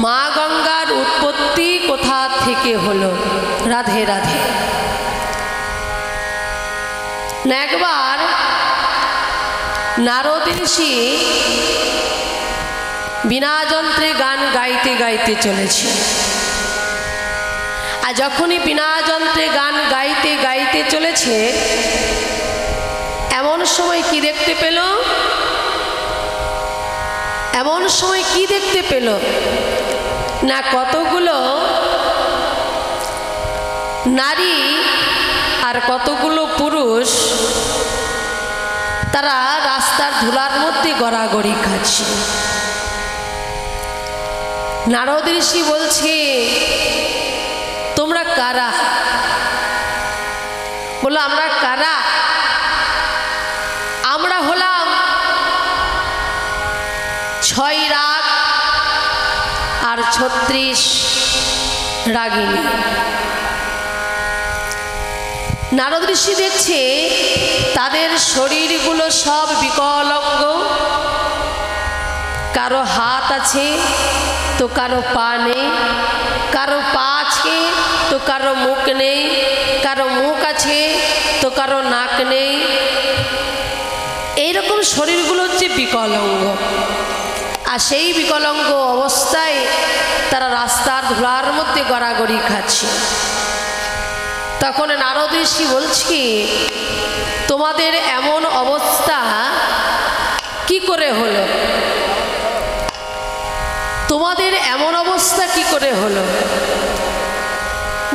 মা গঙ্গার উৎপত্তি কোথা থেকে হলো? রাধে রাধে। একবার নারদ ঋষি বিনা যন্ত্রে গান গাইতে গাইতে চলেছে। আর যখনই বিনা যন্ত্রে গান গাইতে গাইতে চলেছে, এমন সময় কি দেখতে পেল? এমন সময় কি দেখতে পেল না, কতগুলো নারী আর কতগুলো পুরুষ তারা রাস্তার ধুলার মধ্যে গড়াগড়ি খাচ্ছে। নারদ ঋষি বলছে, তোমরা কারা? বলো, আমরা কারা? আমরা হলাম 6 রাগ আর 36 রাগিনী। নারদ ঋষি দেখছে তাদের শরীরগুলো সব বিকলাঙ্গ, কারো হাত আছে তো কারো পা নেই, কারো পা আছে তো কারো মুখ নেই, কারো মুখ আছে তো কারো নাক নেই। এইরকম শরীরগুলো হচ্ছে বিকলাঙ্গ। আর সেই বিকলাঙ্গ অবস্থায় তারা রাস্তার ধুলার মধ্যে গড়াগড়ি খাচ্ছে। তখন নারদ ঋষি বলছি, তোমাদের এমন অবস্থা কি করে হলো? তোমাদের এমন অবস্থা কি করে হলো?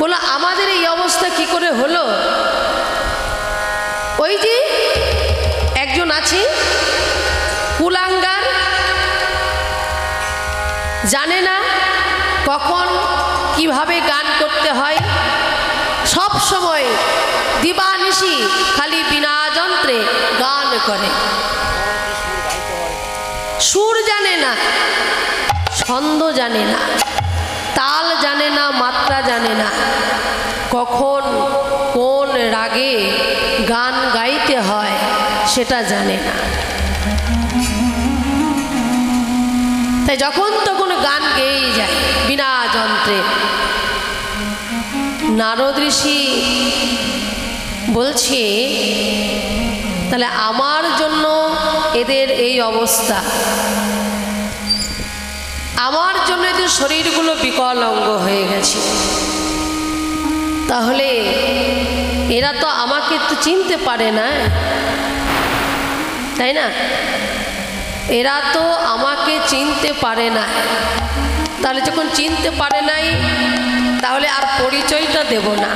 বলো, আমাদের এই অবস্থা কি করে হলো? ওই যে একজন আছে কুলাঙ্গার, জানে না কখন কিভাবে গান করতে হয়, সব সময় দিবানিশি খালি বিনা যন্ত্রে গান করে। সুর জানে না, ছন্দ জানে না, তাল জানে না, মাত্রা জানে না, কখন কোন রাগে গান গাইতে হয় সেটা জানে না। তাই যখন তখন গান গেয়েই যায় বিনা যন্ত্রে। নারদ ঋষি বলছে, তাহলে আমার জন্য এদের এই অবস্থা, আমার জন্য এদের শরীরগুলো বিকলাঙ্গ হয়ে গেছে। তাহলে এরা তো আমাকে তো চিনতে পারে না, তাই না? এরা তো আমাকে চিনতে পারে না। তাহলে যখন চিনতে পারে নাই, তাহলে আর পরিচয়টা দেব না।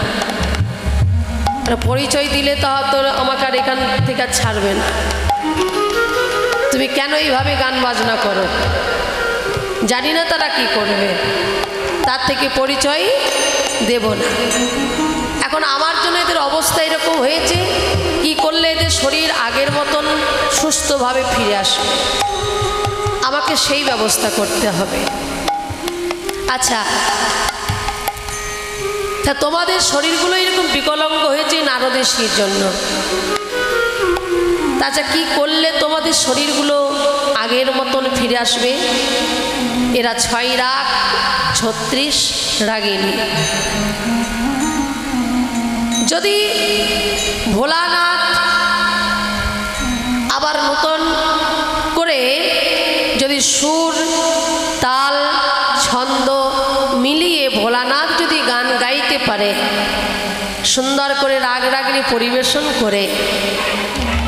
পরিচয় দিলে তো হয়তো আমাকে আর এখান থেকে ছাড়বে না। তুমি কেন এইভাবে গান বাজনা করো? জানি না তারা কি করবে, তার থেকে পরিচয় দেব না। এখন আমার জন্য এদের অবস্থা এরকম হয়েছে, কি করলে এদের শরীর আগের মতন সুস্থভাবে ফিরে আসবে, আমাকে সেই ব্যবস্থা করতে হবে। আচ্ছা, তা তোমাদের শরীরগুলো এরকম বিকলাঙ্গ হয়েছে নারদ ঋষির জন্য। তাছাড়া কি করলে তোমাদের শরীরগুলো আগের মতন ফিরে আসবে? এরা 6 রাগ 36 রাগিনী। যদি ভোলানাথ আবার নতুন করে যদি সুর তাল ছন্দ মিলিয়ে ভোলানাথ যদি গান গাইতে পারে, সুন্দর করে রাগ রাগিনী পরিবেশন করে,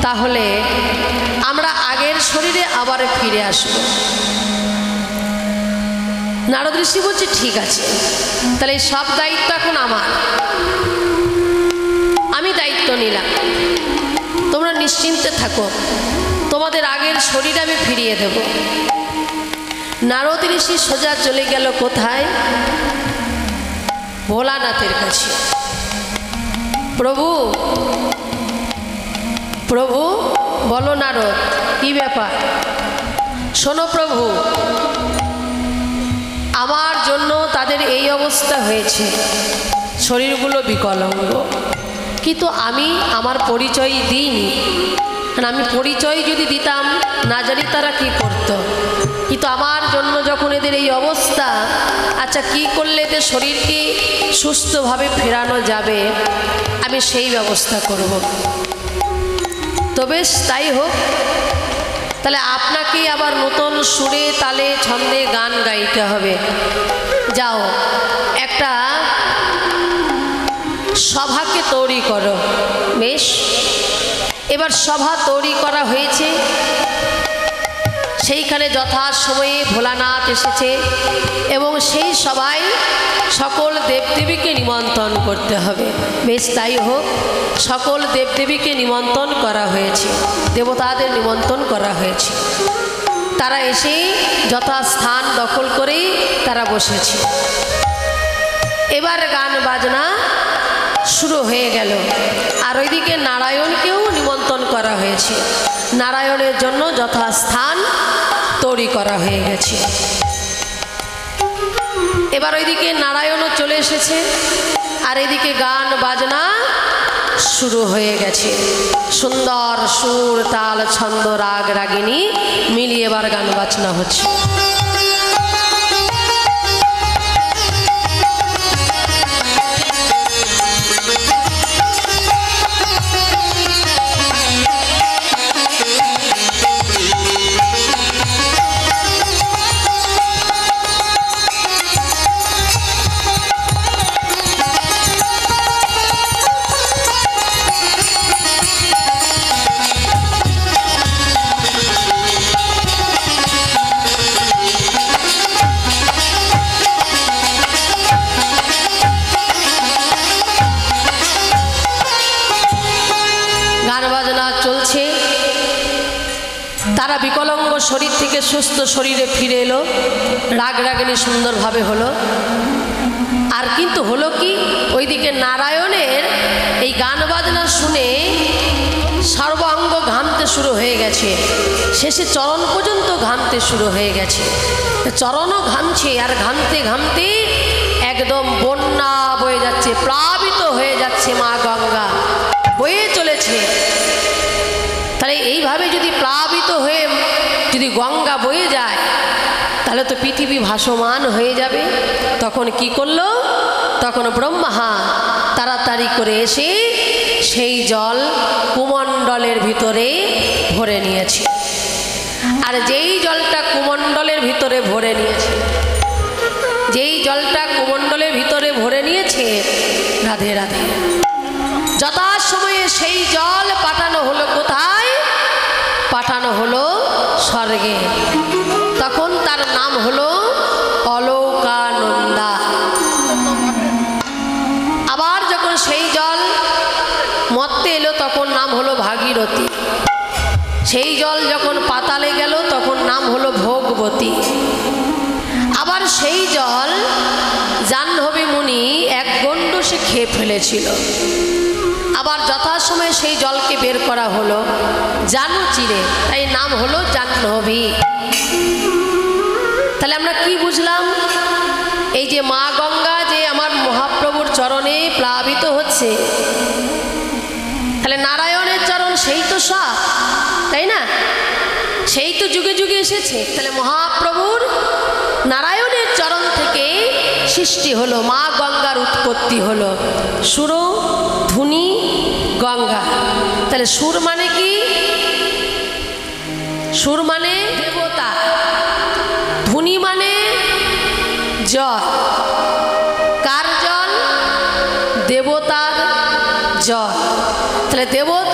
তাহলে আমরা আগের শরীরে আবার ফিরে আসব। নারদ ঋষি বলছে, ঠিক আছে, তাহলে এই সব দায়িত্ব এখন আমার, আমি দায়িত্ব নিলাম, তোমরা নিশ্চিন্তে থাকো, তোমাদের আগের শরীর আমি ফিরিয়ে দেব। নারদ ঋষি সোজা চলে গেল কোথায়? ভোলানাথের কাছে। প্রভু, প্রভু, বলো নারদ, কি ব্যাপার? শোনো প্রভু, আমার জন্য তাদের এই অবস্থা হয়েছে, শরীরগুলো বিকলাঙ্গ, কিন্তু আমি আমার পরিচয় দিইনি। আমি পরিচয় যদি দিতাম, না জানি তারা কি করত। কিন্তু আমার জন্য যখন এদের এই অবস্থা, আচ্ছা কি করলে এদের শরীরকে সুস্থভাবে ফেরানো যাবে, আমি সেই ব্যবস্থা করব। তো বেশ তাই হোক, তাহলে আপনাকে আবার নতুন সুরে তালে ছন্দে গান গাইতে হবে। যাও একটা সভাকে তৈরি করো। বেশ, এবার সভা তৈরি করা হয়েছে, সেইখানে যথাসময়ে ভোলানাথ এসেছে এবং সেই সবাই সকল দেবদেবীকে নিমন্ত্রণ করতে হবে। বেশ তাই হোক, সকল দেবদেবীকে নিমন্ত্রণ করা হয়েছে, দেবতাদের নিমন্ত্রণ করা হয়েছে। তারা এসে যথাস্থান দখল করেই তারা বসেছে। এবার গান বাজনা শুরু হয়ে গেল। আর ওইদিকে নারায়ণকেও নিমন্ত্রণ করা হয়েছে, নারায়ণের জন্য যথাস্থান তৈরি করা হয়ে গেছে। এবার ওইদিকে নারায়ণও চলে এসেছে, আর এদিকে গান বাজনা শুরু হয়ে গেছে। সুন্দর সুর তাল ছন্দ রাগ রাগিনী মিলিয়ে এবার গান বাজনা হচ্ছে। তারা বিকলাঙ্গ শরীর থেকে সুস্থ শরীরে ফিরে এলো, রাগ রাগিনী সুন্দরভাবে হলো। আর কিন্তু হলো কি, ওইদিকে নারায়ণের এই গান বাজনা শুনে সর্বাঙ্গ ঘামতে শুরু হয়ে গেছে, শেষে চরণ পর্যন্ত ঘামতে শুরু হয়ে গেছে। চরণও ঘামছে, আর ঘামতে ঘামতে একদম বন্যা বয়ে যাচ্ছে, প্লাবিত হয়ে যাচ্ছে মা গঙ্গা, বয়ে চলেছে। তাহলে এইভাবে যদি প্লাবিত হয়ে যদি গঙ্গা বয়ে যায়, তাহলে তো পৃথিবী ভাসমান হয়ে যাবে। তখন কি করলো, তখন ব্রহ্মা তাড়াতাড়ি করে এসে সেই জল কুমণ্ডলের ভিতরে ভরে নিয়েছে। আর যেই জলটা কুমণ্ডলের ভিতরে ভরে নিয়েছে, যেই জলটা কুমণ্ডলের ভিতরে ভরে নিয়েছে, রাধে রাধে, যথাসময়ে সেই জল পাঠানো হলো কোথায়, পাঠানো হলো স্বর্গে। তখন তার নাম হলো অলৌকানন্দা। আবার যখন সেই জল মর্তে এলো, তখন নাম হলো ভাগীরথী। সেই জল যখন পাতালে গেল, তখন নাম হলো ভোগবতী। আবার সেই জল জাহ্নবী মুনি এক গণ্ডূষ সে খেয়ে ফেলেছিল। আবার যথাসময়ে সেই জলকে বের করা হলো জানু চিরে, তাই নাম হলো জাহ্নবী। তাহলে আমরা কি বুঝলাম, এই যে মা গঙ্গা যে আমার মহাপ্রভুর চরণে প্লাবিত হচ্ছে, তাহলে নারায়ণের চরণ সেই তো সব, তাই না, সেই তো যুগে যুগে এসেছে। তাহলে মহাপ্রভুর নারায়ণের চরণ থেকে সৃষ্টি হলো, মা গঙ্গার উৎপত্তি হলো। সুর ধুনি গঙ্গা। তাহলে সুর মানে কি, সুর মানে দেবতা, ধুনি মানে জল। কার জল, দেবতার জল। তাহলে দেবতা